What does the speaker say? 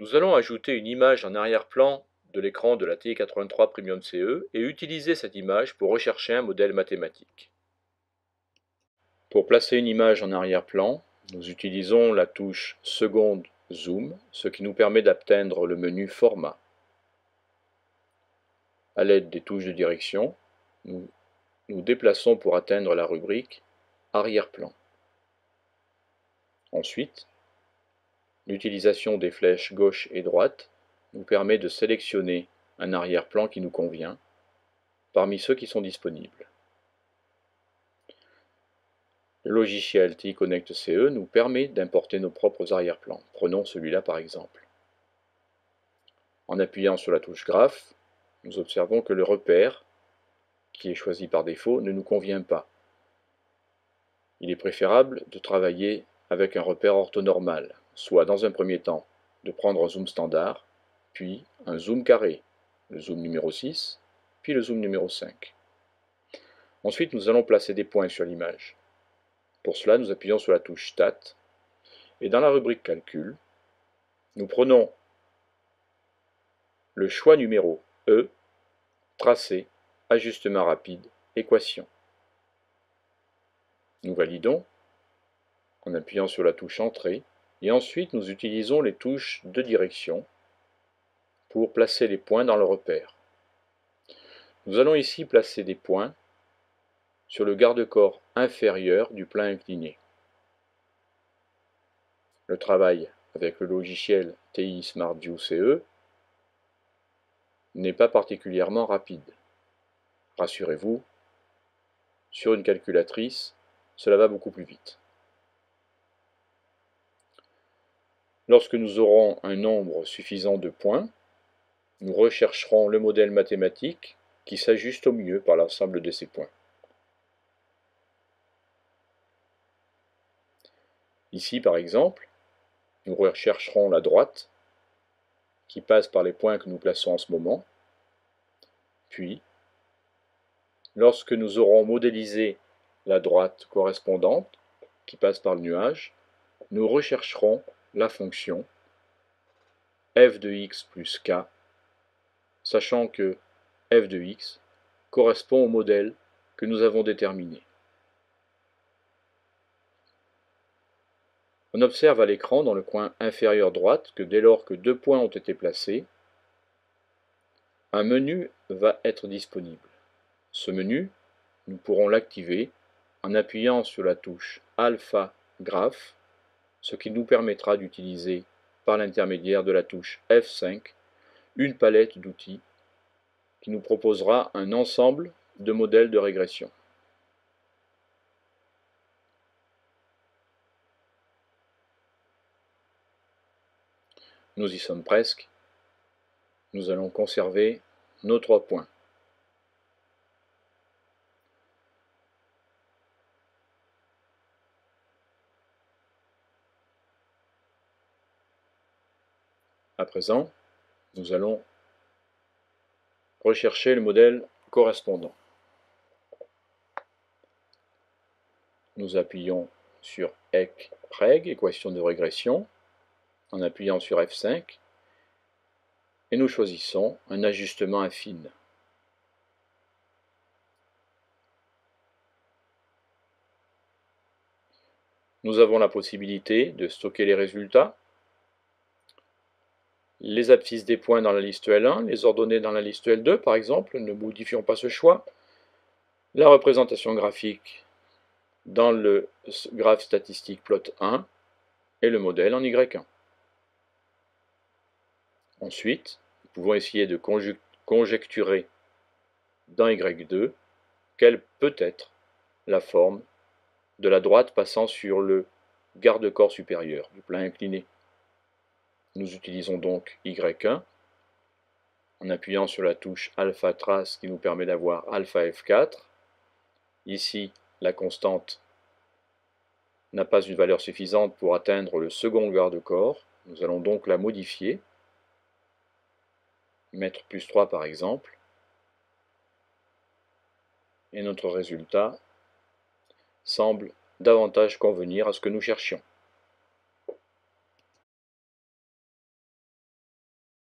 Nous allons ajouter une image en arrière-plan de l'écran de la TI-83 Premium CE et utiliser cette image pour rechercher un modèle mathématique. Pour placer une image en arrière-plan, nous utilisons la touche seconde Zoom, ce qui nous permet d'atteindre le menu Format. À l'aide des touches de direction, nous nous déplaçons pour atteindre la rubrique Arrière-plan. Ensuite, l'utilisation des flèches gauche et droite nous permet de sélectionner un arrière-plan qui nous convient parmi ceux qui sont disponibles. Le logiciel TI Connect CE nous permet d'importer nos propres arrière-plans. Prenons celui-là par exemple. En appuyant sur la touche Graphe, nous observons que le repère, qui est choisi par défaut, ne nous convient pas. Il est préférable de travailler avec un repère orthonormal, soit dans un premier temps de prendre un zoom standard, puis un zoom carré, le zoom numéro 6, puis le zoom numéro 5. Ensuite, nous allons placer des points sur l'image. Pour cela, nous appuyons sur la touche Stat, et dans la rubrique Calcul, nous prenons le choix numéro E, Tracé, Ajustement rapide, Équation. Nous validons en appuyant sur la touche Entrée, et ensuite nous utilisons les touches de direction pour placer les points dans le repère. Nous allons ici placer des points sur le garde-corps inférieur du plan incliné. Le travail avec le logiciel TI Smart View CE n'est pas particulièrement rapide. Rassurez-vous, sur une calculatrice, cela va beaucoup plus vite. Lorsque nous aurons un nombre suffisant de points, nous rechercherons le modèle mathématique qui s'ajuste au mieux par l'ensemble de ces points. Ici, par exemple, nous rechercherons la droite qui passe par les points que nous plaçons en ce moment. Puis, lorsque nous aurons modélisé la droite correspondante qui passe par le nuage, nous rechercherons la fonction f de x plus k, sachant que f de x correspond au modèle que nous avons déterminé. On observe à l'écran dans le coin inférieur droite que dès lors que deux points ont été placés, un menu va être disponible. Ce menu, nous pourrons l'activer en appuyant sur la touche Alpha Graph, ce qui nous permettra d'utiliser par l'intermédiaire de la touche F5 une palette d'outils qui nous proposera un ensemble de modèles de régression. Nous y sommes presque. Nous allons conserver nos 3 points. À présent, nous allons rechercher le modèle correspondant. Nous appuyons sur EC-REG, équation de régression, en appuyant sur F5, et nous choisissons un ajustement affine. Nous avons la possibilité de stocker les résultats, les abscisses des points dans la liste L1, les ordonnées dans la liste L2 par exemple, ne modifions pas ce choix, la représentation graphique dans le graphe statistique plot1 et le modèle en Y1. Ensuite, nous pouvons essayer de conjecturer dans Y2 quelle peut être la forme de la droite passant sur le garde-corps supérieur du plan incliné. Nous utilisons donc Y1 en appuyant sur la touche Alpha Trace qui nous permet d'avoir Alpha F4. Ici, la constante n'a pas une valeur suffisante pour atteindre le second garde-corps. Nous allons donc la modifier, mettre plus 3 par exemple, et notre résultat semble davantage convenir à ce que nous cherchions.